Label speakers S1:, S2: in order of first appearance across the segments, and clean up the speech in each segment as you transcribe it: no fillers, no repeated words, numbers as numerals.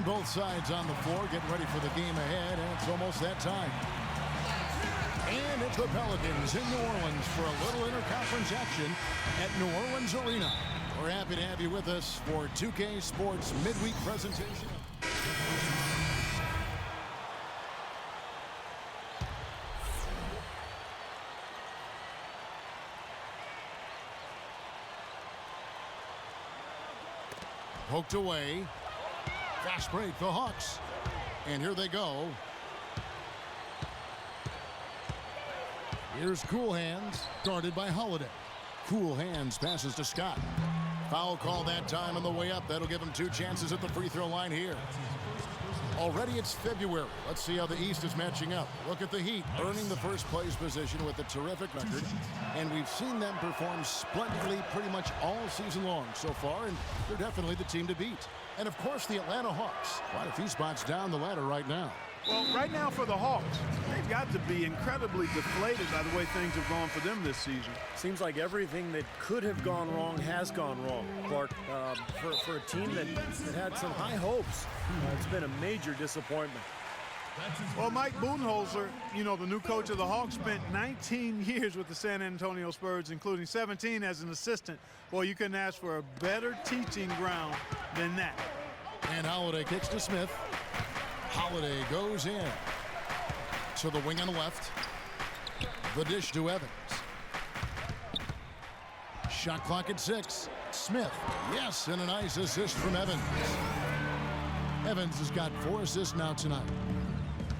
S1: both sides on the floor, getting ready for the game ahead, and it's almost that time. And it's the Pelicans in New Orleans for a little interconference action at New Orleans Arena. We're happy to have you with us for 2K Sports midweek presentation. Poked away. Fast break, the Hawks. And here they go. Here's Cool Hands, guarded by Holiday. Cool Hands passes to Scott. Foul call that time on the way up. That'll give him 2 chances at the free throw line here. Already it's February. Let's see how the East is matching up. Look at the Heat, earning the first place position with a terrific record. And we've seen them perform splendidly pretty much all season long so far, and they're definitely the team to beat. And, of course, the Atlanta Hawks. Quite a few spots down the ladder right now.
S2: Well, right now for the Hawks, they've got to be incredibly deflated by the way things have gone for them this season.
S3: Seems like everything that could have gone wrong has gone wrong, Clark. For a team that had some high hopes, it's been a major disappointment.
S2: Well, Mike Budenholzer, the new coach of the Hawks, spent 19 years with the San Antonio Spurs, including 17 as an assistant. Boy, you couldn't ask for a better teaching ground than that.
S1: And Holiday kicks to Smith. Holiday goes in to the wing on the left. The dish to Evans. Shot clock at 6. Smith, yes, and a nice assist from Evans. Evans has got 4 assists now tonight.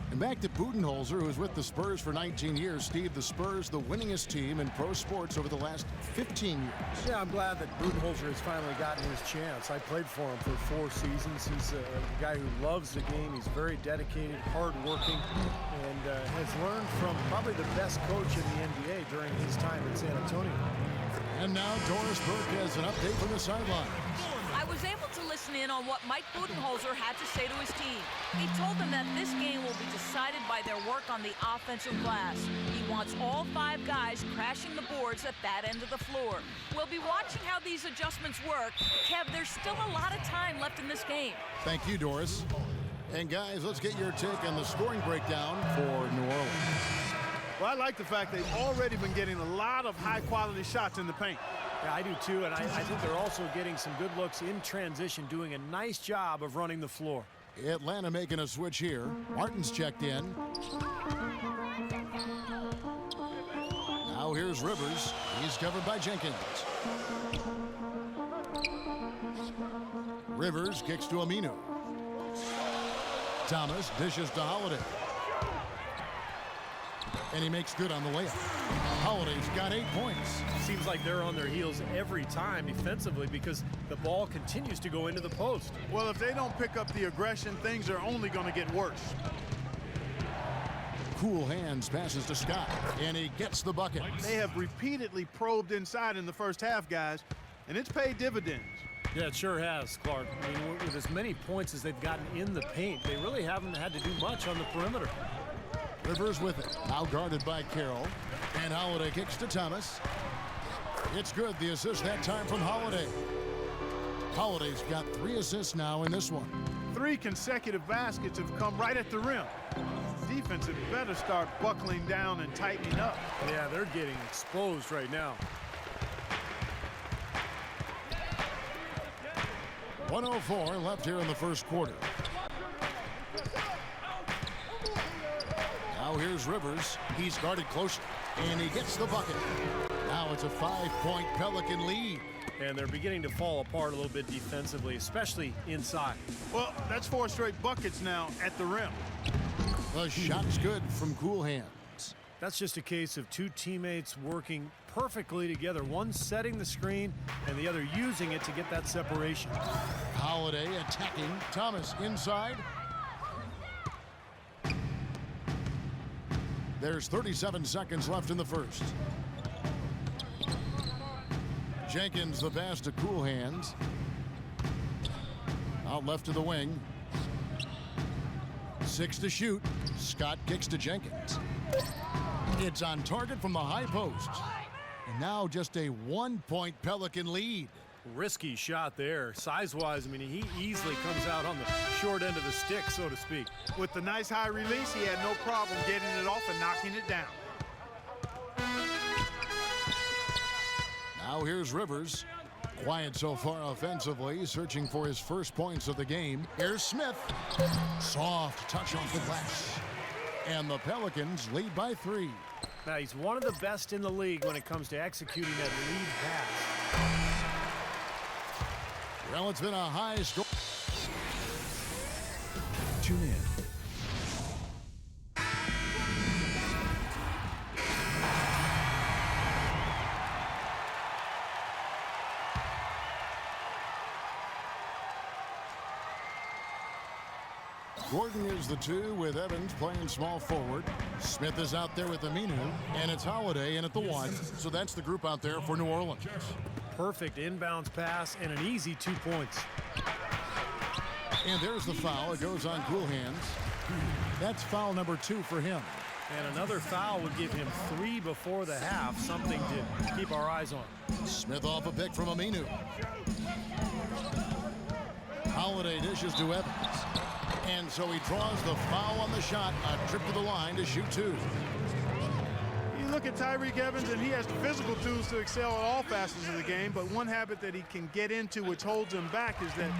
S1: And back to Budenholzer, who's with the Spurs for 19 years. Steve, the Spurs, the winningest team in pro sports over the last 15 years.
S3: Yeah, I'm glad that Budenholzer has finally gotten his chance. I played for him for 4 seasons. He's a guy who loves the game. He's very dedicated, hardworking, and has learned from probably the best coach in the NBA during his time in San Antonio.
S1: And now Doris Burke has an update from the sidelines.
S4: I was able to listen in on what Mike Budenholzer had to say to his team. He told them that this game will be decided by their work on the offensive glass. He wants all 5 guys crashing the boards at that end of the floor. We'll be watching how these adjustments work. Kev, there's still a lot of time left in this game.
S1: Thank you, Doris. And guys, let's get your take on the scoring breakdown for New Orleans.
S2: Well, I like the fact they've already been getting a lot of high-quality shots in the paint.
S3: Yeah, I do too, and I think they're also getting some good looks in transition, doing a nice job of running the floor.
S1: Atlanta making a switch here. Martin's checked in. Now here's Rivers. He's covered by Jenkins. Rivers kicks to Aminu. Thomas dishes to Holiday. And he makes good on the layup. Holiday's got 8 points.
S3: Seems like they're on their heels every time defensively because the ball continues to go into the post.
S2: Well, if they don't pick up the aggression, things are only going to get worse.
S1: Cool Hands passes to Scott, and he gets the bucket.
S2: They have repeatedly probed inside in the first half, guys, and it's paid dividends.
S3: Yeah, it sure has, Clark. I mean, with as many points as they've gotten in the paint, they really haven't had to do much on the perimeter.
S1: Rivers with it, now guarded by Carroll, and Holiday kicks to Thomas. It's good, the assist that time from Holiday. Holiday's got 3 assists now in this one.
S2: 3 consecutive baskets have come right at the rim. Defense had better start buckling down and tightening up.
S3: Yeah, they're getting exposed right now.
S1: 1:04 left here in the first quarter. Now here's Rivers. He's guarded closely, and he gets the bucket. Now it's a 5-point Pelican lead.
S3: And they're beginning to fall apart a little bit defensively, especially inside.
S2: Well, that's 4 straight buckets now at the rim.
S1: The shot's good from Cool Hands.
S3: That's just a case of 2 teammates working perfectly together, one setting the screen and the other using it to get that separation.
S1: Holiday attacking. Thomas inside. There's 37 seconds left in the first. Jenkins the pass to Cool Hands. Out left to the wing. 6 to shoot. Scott kicks to Jenkins. It's on target from the high post. And now just a 1-point Pelican lead.
S3: Risky shot there. Size-wise, I mean, he easily comes out on the short end of the stick, so to speak.
S2: With the nice high release, he had no problem getting it off and knocking it down.
S1: Now here's Rivers. Quiet so far offensively, searching for his first points of the game. Here's Smith. Soft touch off the glass. And the Pelicans lead by 3.
S3: Now, he's one of the best in the league when it comes to executing that lead pass.
S1: Well, it's been a high score.
S5: Tune in.
S1: Gordon is the 2 with Evans playing small forward. Smith is out there with Aminu, and it's Holiday in at the 1. So that's the group out there for New Orleans.
S3: Perfect inbounds pass and an easy 2 points.
S1: And there's the foul. It goes on Cool Hands. That's foul number 2 for him.
S3: And another foul would give him 3 before the half, something to keep our eyes on.
S1: Smith off a pick from Aminu. Holiday dishes to Evans. And so he draws the foul on the shot. A trip to the line to shoot 2.
S2: You look at Tyreke Evans, and he has the physical tools to excel at all facets of the game, but one habit that he can get into which holds him back is that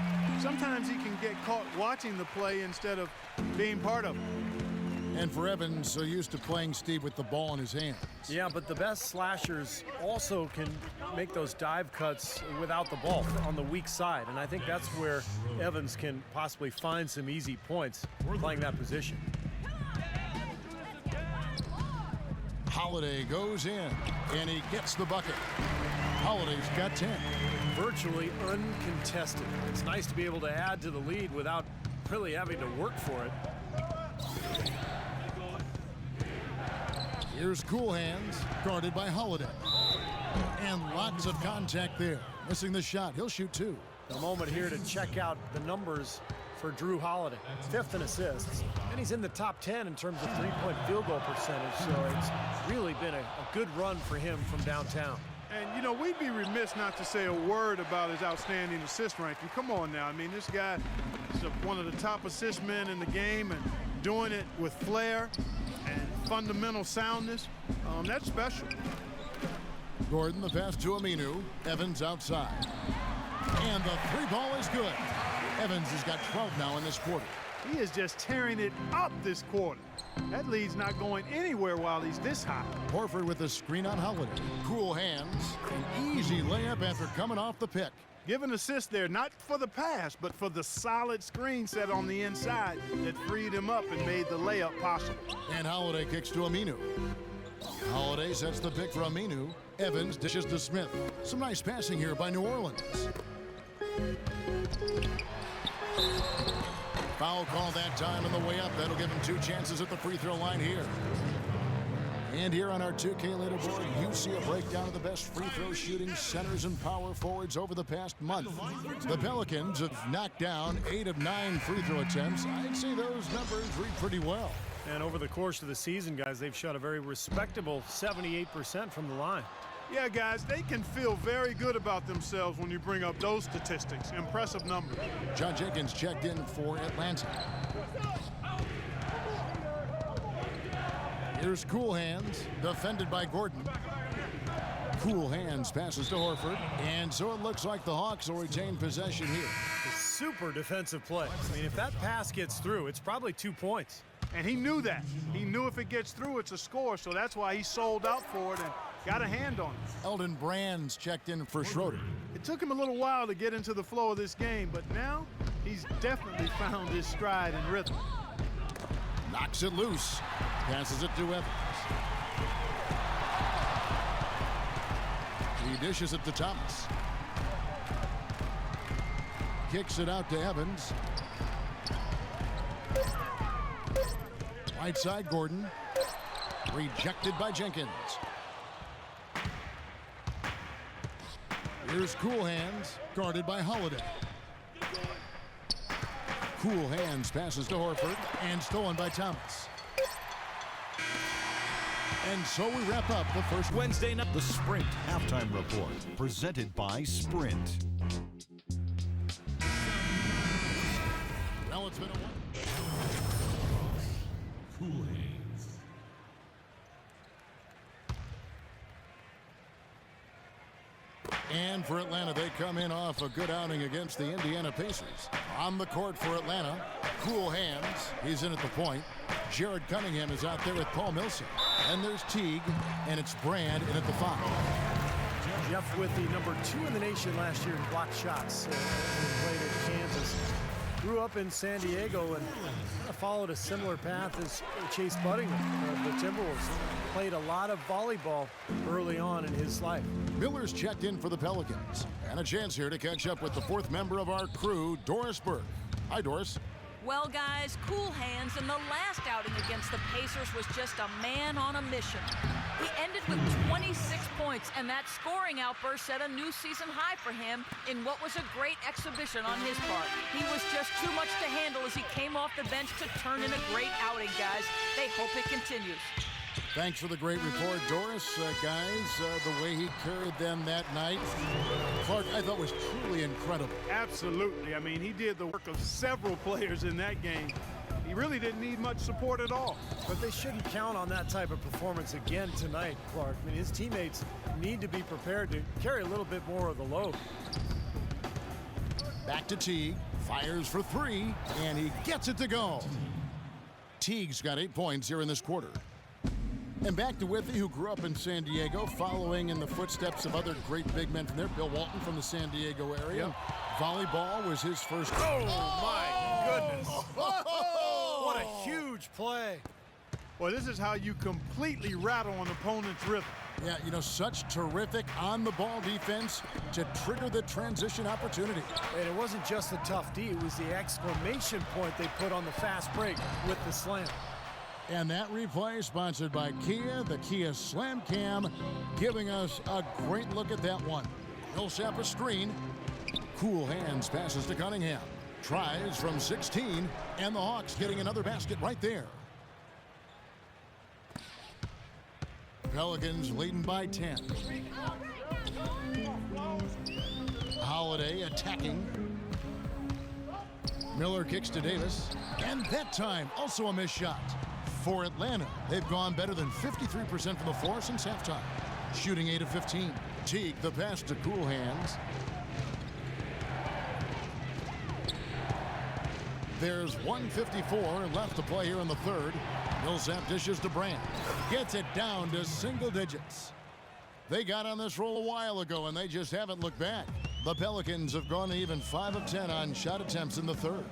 S2: sometimes he can get caught watching the play instead of being part of it.
S1: And for Evans, so used to playing, Steve, with the ball in his hands.
S3: Yeah, but the best slashers also can make those dive cuts without the ball on the weak side. And I think that's where Evans can possibly find some easy points playing that position.
S1: Holiday goes in, and he gets the bucket. Holiday's got 10.
S3: Virtually uncontested. It's nice to be able to add to the lead without really having to work for it.
S1: Here's Cool Hands, guarded by Holiday. And lots of contact there. Missing the shot. He'll shoot 2.
S3: A moment here to check out the numbers for Drew Holiday. 5th in assists, and he's in the top 10 in terms of 3-point field goal percentage, so it's really been a good run for him from downtown.
S2: And, you know, we'd be remiss not to say a word about his outstanding assist ranking. Come on now. I mean, this guy is one of the top assist men in the game and doing it with flair and fundamental soundness. That's special.
S1: Gordon, the pass to Aminu. Evans outside. And the 3 ball is good. Evans has got 12 now in this quarter.
S2: He is just tearing it up this quarter. That lead's not going anywhere while he's this hot.
S1: Horford with the screen on Holiday. Cool Hands. An easy layup after coming off the pick.
S2: Give an assist there, not for the pass, but for the solid screen set on the inside that freed him up and made the layup possible.
S1: And Holiday kicks to Aminu. Holiday sets the pick for Aminu. Evans dishes to Smith. Some nice passing here by New Orleans. Foul call that time on the way up. That'll give him 2 chances at the free throw line here. And here on our 2K leaderboard, you see a breakdown of the best free throw shooting centers and power forwards over the past month. The Pelicans have knocked down 8 of 9 free throw attempts. I'd say those numbers read pretty well.
S3: And over the course of the season, guys, they've shot a very respectable 78% from the line.
S2: Yeah, guys, they can feel very good about themselves when you bring up those statistics. Impressive numbers.
S1: John Jenkins checked in for Atlanta. Here's Cool Hands, defended by Gordon. Cool Hands passes to Horford, and so it looks like the Hawks will retain possession here.
S3: A super defensive play. I mean, if that pass gets through, it's probably 2 points.
S2: And he knew that. He knew if it gets through, it's a score, so that's why he sold out for it and got a hand on it.
S1: Eldon Brands checked in for Schroeder.
S2: It took him a little while to get into the flow of this game, but now he's definitely found his stride and rhythm.
S1: Knocks it loose. Passes it to Evans. He dishes it to Thomas. Kicks it out to Evans. Right side, Gordon. Rejected by Jenkins. Here's Cool Hands, guarded by Holiday. Cool Hands passes to Horford, and stolen by Thomas. And so we wrap up the first
S5: Wednesday night. The Sprint Halftime Report, presented by Sprint.
S1: Well, it's been a And for Atlanta, they come in off a good outing against the Indiana Pacers. On the court for Atlanta, cool hands. He's in at the point. Jared Cunningham is out there with Paul Millsap. And there's Teague, and it's Brand in at the 5.
S3: Jeff with the number 2 in the nation last year in block shots. Played at Kansas. Grew up in San Diego and followed a similar path as Chase Budding of the Timberwolves. Played a lot of volleyball early on in his life.
S1: Miller's checked in for the Pelicans. And a chance here to catch up with the 4th member of our crew, Doris Burke. Hi, Doris.
S4: Well, guys, cool hands, and the last outing against the Pacers was just a man on a mission. He ended with 26 points, and that scoring outburst set a new season high for him in what was a great exhibition on his part. He was just too much to handle as he came off the bench to turn in a great outing, guys. They hope it continues.
S1: Thanks for the great report, Doris. Guys, the way he carried them that night, Clark, I thought was truly incredible.
S2: Absolutely. I mean, he did the work of several players in that game. He really didn't need much support at all.
S3: But they shouldn't count on that type of performance again tonight, Clark. I mean, his teammates need to be prepared to carry a little bit more of the load.
S1: Back to Teague, fires for 3, and he gets it to go. Teague's got 8 points here in this quarter. And back to Withy, who grew up in San Diego, following in the footsteps of other great big men from there. Bill Walton from the San Diego area.
S2: Yep.
S1: Volleyball was his first.
S3: Oh, my goodness. What a huge play.
S2: Well, this is how you completely rattle an opponent's rhythm.
S1: Yeah, you know, such terrific on-the-ball defense to trigger the transition opportunity.
S3: And it wasn't just the tough D, it was the exclamation point they put on the fast break with the slam.
S1: And that replay sponsored by Kia, the Kia Slam Cam, giving us a great look at that one. Millsap a screen. Cool hands passes to Cunningham. Tries from 16, and the Hawks getting another basket right there. Pelicans leading by 10. Holiday attacking. Miller kicks to Davis. And that time, also a missed shot. For Atlanta, they've gone better than 53% from the floor since halftime. Shooting 8 of 15. Teague, the pass to cool hands. There's 1:54 left to play here in the third. Millsap dishes to Brand. Gets it down to single digits. They got on this roll a while ago, and they just haven't looked back. The Pelicans have gone even 5 of 10 on shot attempts in the third.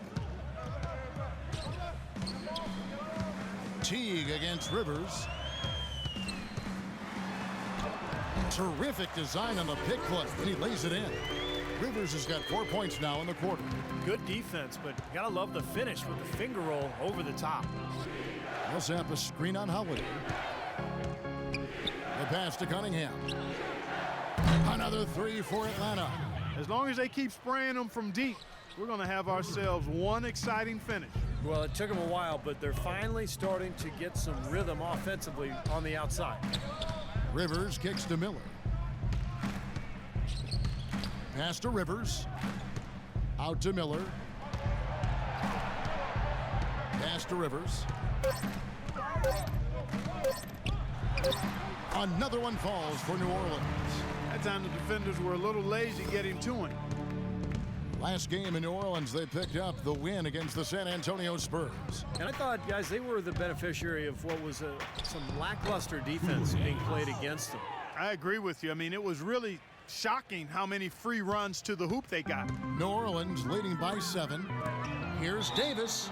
S1: Teague against Rivers. Terrific design on the pick play, and he lays it in. Rivers has got 4 points now in the quarter.
S3: Good defense, but you gotta love the finish with the finger roll over the top.
S1: Millsap a screen on Holiday. The pass to Cunningham. Another 3 for Atlanta.
S2: As long as they keep spraying them from deep, we're going to have ourselves one exciting finish.
S3: Well, it took them a while, but they're finally starting to get some rhythm offensively on the outside.
S1: Rivers kicks to Miller. Pass to Rivers. Out to Miller. Pass to Rivers. Another one falls for New Orleans.
S2: That time the defenders were a little lazy getting to him.
S1: Last game in New Orleans, they picked up the win against the San Antonio Spurs.
S3: And I thought, guys, they were the beneficiary of what was some lackluster defense being played against them.
S2: I agree with you. I mean, it was really shocking how many free runs to the hoop they got.
S1: New Orleans leading by 7. Here's Davis.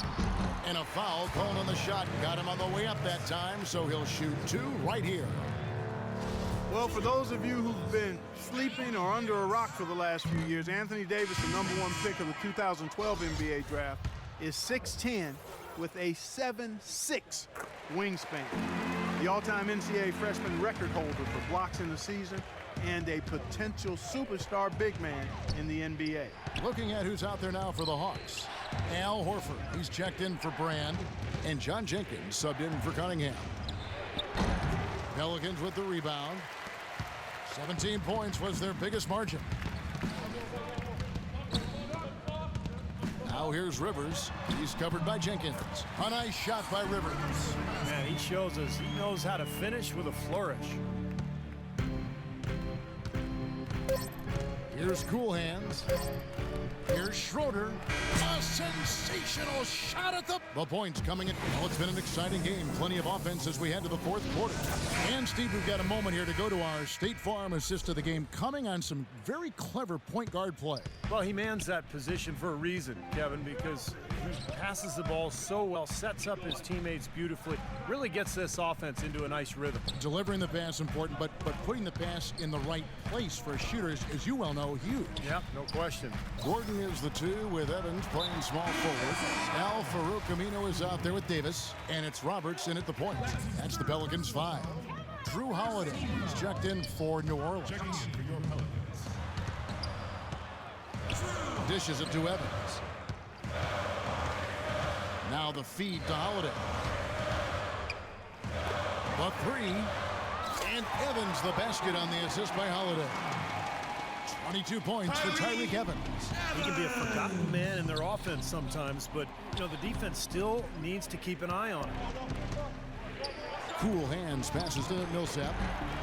S1: And a foul called on the shot. Got him on the way up that time, so he'll shoot 2 right here.
S2: Well, for those of you who've been sleeping or under a rock for the last few years, Anthony Davis, the #1 pick of the 2012 NBA draft, is 6'10" with a 7'6" wingspan. The all-time NCAA freshman record holder for blocks in the season and a potential superstar big man in the NBA.
S1: Looking at who's out there now for the Hawks. Al Horford, he's checked in for Brand, and John Jenkins subbed in for Cunningham. Pelicans with the rebound. 17 points was their biggest margin. Now here's Rivers. He's covered by Jenkins. A nice shot by Rivers.
S3: Man, he shows us he knows how to finish with a flourish.
S1: Here's Cool Hands. Here's Schroeder. A sensational shot at the points coming in. Well, it's been an exciting game. Plenty of offense as we head to the fourth quarter. And Steve, we've got a moment here to go to our State Farm assist of the game, coming on some very clever point guard play.
S3: Well, he mans that position for a reason, Kevin, because he passes the ball so well, sets up his teammates beautifully, really gets this offense into a nice rhythm.
S1: Delivering the pass important, but putting the pass in the right place for shooters, as you well know, huge.
S3: Yep, no question.
S1: Gordon is the 2 with Evans playing small forward. Al Farouk Amino is out there with Davis, and it's Roberts in at the point. That's the Pelicans 5. Drew Holiday is checked in for New Orleans. Dishes it to Evans. Now the feed to Holiday. The 3. And Evans the basket on the assist by Holiday. 22 points for Tyreke Evans.
S3: He can be a forgotten man in their offense sometimes, but the defense still needs to keep an eye on him.
S1: Cool Hands passes to Millsap.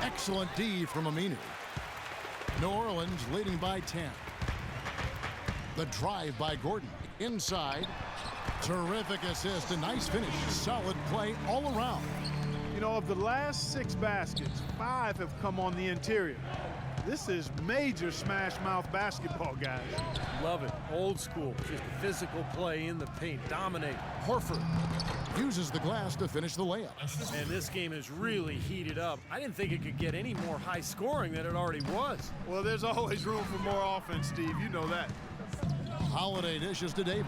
S1: Excellent D from Aminu. New Orleans leading by 10. The drive by Gordon. Inside. Terrific assist. A nice finish. Solid play all around.
S2: Of the last 6 baskets, 5 have come on the interior. This is major smash mouth basketball, guys.
S3: Love it. Old school. Just physical play in the paint. Dominate.
S1: Horford uses the glass to finish the layup.
S3: And this game is really heated up. I didn't think it could get any more high scoring than it already was.
S2: Well, there's always room for more offense, Steve. You know that.
S1: Holiday dishes to Davis.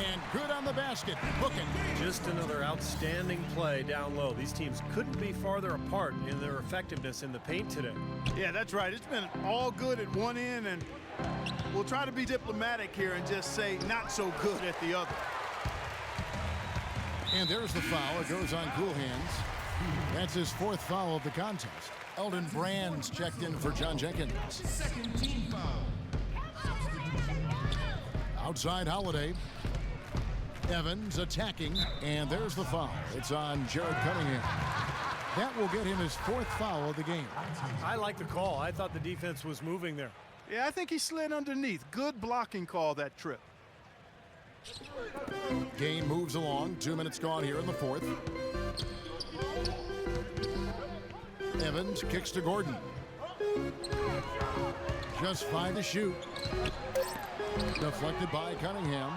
S1: And good on the basket. Booking.
S3: Just another outstanding play down low. These teams couldn't be farther apart in their effectiveness in the paint today.
S2: Yeah, that's right. It's been all good at one end, and we'll try to be diplomatic here and just say not so good at the other.
S1: And there's the foul. It goes on Cool Hands. That's his 4th foul of the contest. Eldon Brand's checked in for John Jenkins.
S5: Second team foul.
S1: Outside Holiday. Evans attacking, and there's the foul. It's on Jared Cunningham. That will get him his 4th foul of the game.
S3: I like the call. I thought the defense was moving there.
S2: Yeah, I think he slid underneath. Good blocking call that trip.
S1: Game moves along. 2 minutes gone here in the 4th. Evans kicks to Gordon. Just 5 to shoot. Deflected by Cunningham.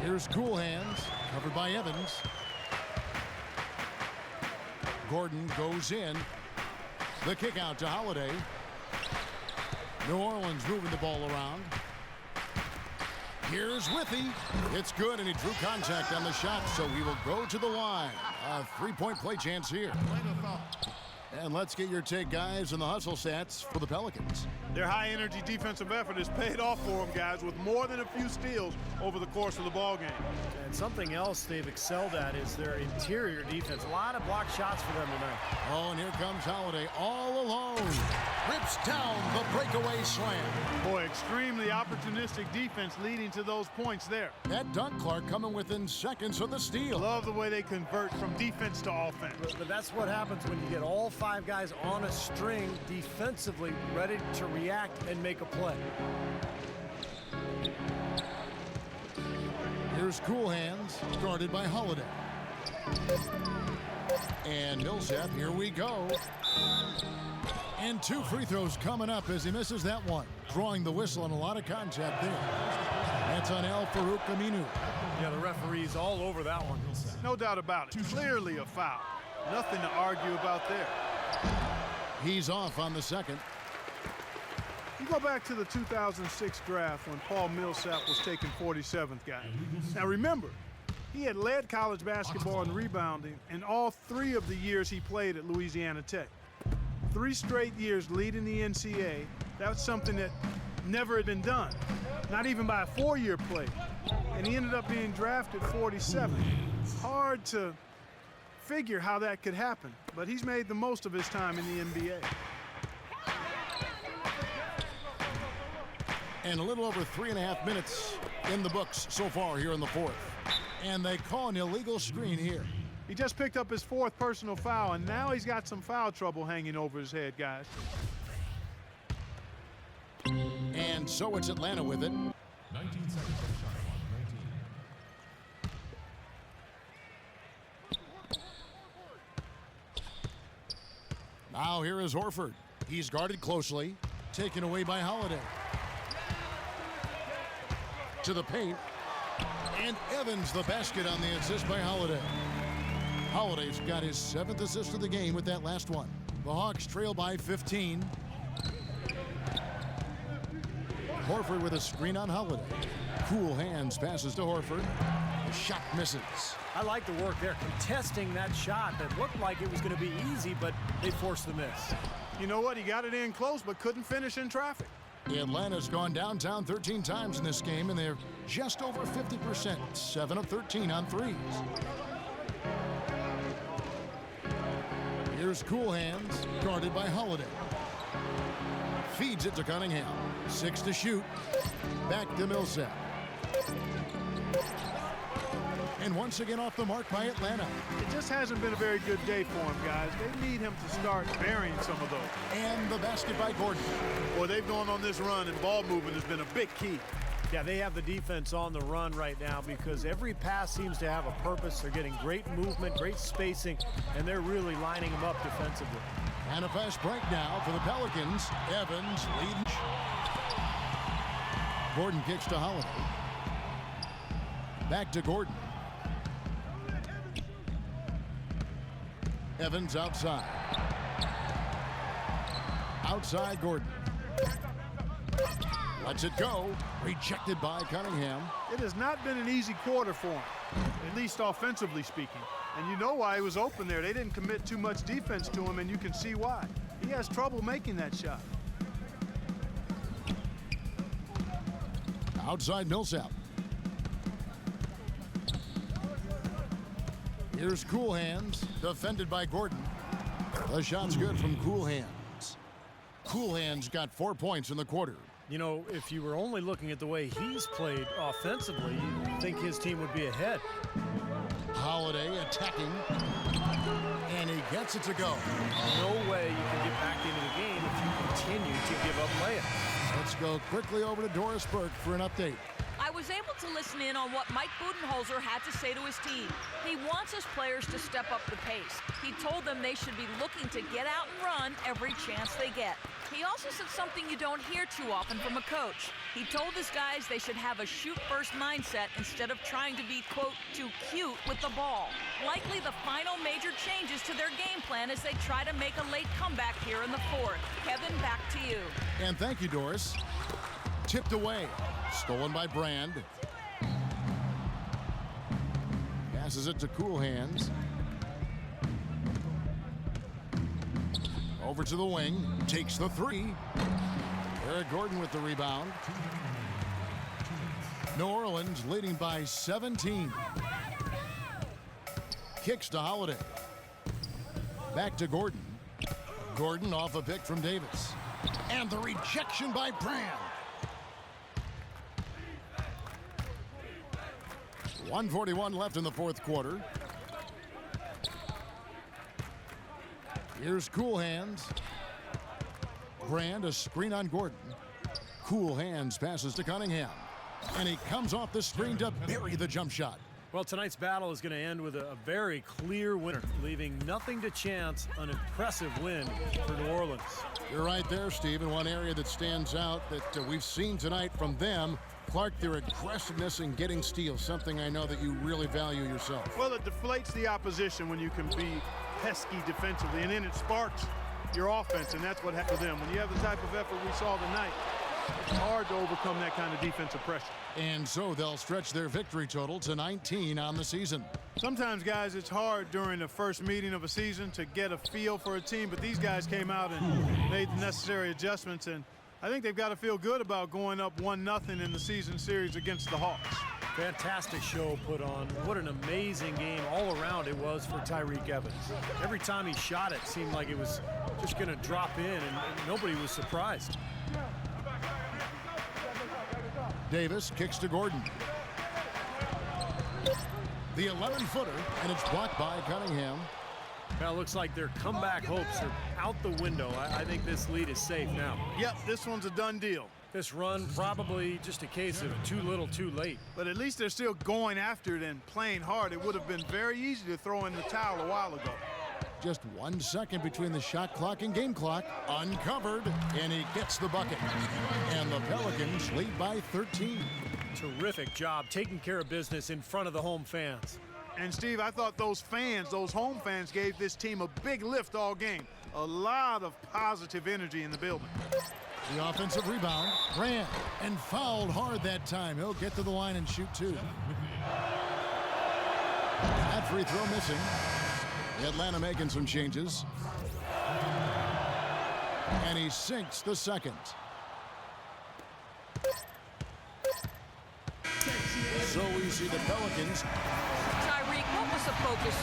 S1: Here's Cool Hands, covered by Evans. Gordon goes in. The kick out to Holiday. New Orleans moving the ball around. Here's Withy. It's good, and he drew contact on the shot, so he will go to the line. A 3-point play chance here. And let's get your take, guys, on the hustle stats for the Pelicans.
S2: Their high-energy defensive effort has paid off for them, guys, with more than a few steals over the course of the ball game.
S3: And something else they've excelled at is their interior defense. A lot of block shots for them tonight.
S1: Oh, and here comes Holiday all alone. Rips down the breakaway slam.
S2: Boy, extremely opportunistic defense leading to those points there.
S1: That dunk, Clark, coming within seconds of the steal.
S2: Love the way they convert from defense to offense.
S3: But that's what happens when you get all 5 guys on a string defensively, ready to react and make a play.
S1: Here's Cool Hands, guarded by Holiday. And Millsap, here we go. And 2 free throws coming up as he misses that one. Drawing the whistle and a lot of contact there. That's on Al Farouk Aminu.
S3: Yeah, the referee's all over that one.
S2: No doubt about it. Clearly a foul. Nothing to argue about there.
S1: He's off on the second.
S2: You go back to the 2006 draft when Paul Millsap was taken 47th guy. Now remember, he had led college basketball in rebounding in all 3 of the years he played at Louisiana Tech. 3 straight years leading the NCAA. That's something that never had been done, not even by a 4-year play. And he ended up being drafted 47th. Hard to figure how that could happen, but he's made the most of his time in the NBA.
S1: And a little over 3.5 minutes in the books so far here in the fourth. And they call an illegal screen here.
S2: He just picked up his 4th personal foul, and now he's got some foul trouble hanging over his head, guys.
S1: And so it's Atlanta with it.
S5: 19 seconds on the shot clock. 19.
S1: Now here is Horford. He's guarded closely, taken away by Holiday. To the paint, and Evans the basket on the assist by Holiday. Holiday's got his 7th assist of the game with that last one. The Hawks trail by 15. Horford with a screen on Holiday. Cool hands passes to Horford. The shot misses.
S3: I like the work there, contesting that shot that looked like it was going to be easy, but they forced the miss.
S2: You know what? He got it in close, but couldn't finish in traffic.
S1: Atlanta's gone downtown 13 times in this game, and they're just over 50%, 7 of 13 on threes. Here's Cool Hands, guarded by Holiday. Feeds it to Cunningham. 6 to shoot. Back to Millsap. And once again off the mark by Atlanta.
S2: It just hasn't been a very good day for him, guys. They need him to start burying some of those.
S1: And the basket by Gordon.
S2: Boy, they've gone on this run, and ball movement has been a big key.
S3: Yeah, they have the defense on the run right now because every pass seems to have a purpose. They're getting great movement, great spacing, and they're really lining them up defensively.
S1: And a fast break now for the Pelicans. Evans leading. Gordon kicks to Holiday. Back to Gordon. Evans outside. Outside Gordon. Lets it go. Rejected by Cunningham.
S2: It has not been an easy quarter for him, at least offensively speaking. And you know why he was open there. They didn't commit too much defense to him, and you can see why. He has trouble making that shot.
S1: Outside Millsap. Here's Cool Hands, defended by Gordon. The shot's good from Cool Hands. Cool Hands got 4 points in the quarter.
S3: You know, if you were only looking at the way he's played offensively, you'd think his team would be ahead.
S1: Holiday attacking, and he gets it to go.
S3: No way you can get back into the game if you continue to give up layups.
S1: Let's go quickly over to Doris Burke for an update.
S4: I was able to listen in on what Mike Budenholzer had to say to his team. He wants his players to step up the pace. He told them they should be looking to get out and run every chance they get. He also said something you don't hear too often from a coach. He told his guys they should have a shoot-first mindset instead of trying to be, quote, too cute with the ball. Likely the final major changes to their game plan as they try to make a late comeback here in the fourth. Kevin, back to you.
S1: And thank you, Doris. Tipped away. Stolen by Brand. Passes it to Cool Hands. Over to the wing. Takes the three. Eric Gordon with the rebound. New Orleans leading by 17. Kicks to Holiday. Back to Gordon. Gordon off a pick from Davis. And the rejection by Brand. 1:41 left in the fourth quarter. Here's Cool Hands. Brand, a screen on Gordon. Cool Hands passes to Cunningham. And he comes off the screen to bury the jump shot.
S3: Well, tonight's battle is going to end with a very clear winner, leaving nothing to chance. An impressive win for New Orleans.
S1: You're right there, Steve. And one area that stands out that we've seen tonight from them, Clark, their aggressiveness in getting steals, something I know that you really value yourself.
S2: Well, it deflates the opposition when you can be pesky defensively, and then it sparks your offense, and that's what happened to them. When you have the type of effort we saw tonight, it's hard to overcome that kind of defensive pressure.
S1: And so they'll stretch their victory total to 19 on the season.
S2: Sometimes, guys, it's hard during the first meeting of a season to get a feel for a team, but these guys came out and made the necessary adjustments, and I think they've got to feel good about going up 1-0 in the season series against the Hawks.
S3: Fantastic show put on. What an amazing game all around it was for Tyreke Evans. Every time he shot it seemed like it was just going to drop in, and nobody was surprised.
S1: Davis kicks to Gordon. The 11-footer, and it's blocked by Cunningham.
S3: Well, it looks like their comeback hopes are out the window. I think this lead is safe now.
S2: Yep, this one's a done deal.
S3: This run probably just a case of too little too late.
S2: But at least they're still going after it and playing hard. It would have been very easy to throw in the towel a while ago.
S1: Just 1 second between the shot clock and game clock. Uncovered, and he gets the bucket. And the Pelicans lead by 13.
S3: Terrific job taking care of business in front of the home fans.
S2: And Steve, I thought those fans, those home fans, gave this team a big lift all game. A lot of positive energy in the building.
S1: The offensive rebound, ran and fouled hard that time. He'll get to the line and shoot 2. That free throw missing. Atlanta making some changes. And he sinks the second. So we see the Pelicans.
S4: Tyreek, what was the focus?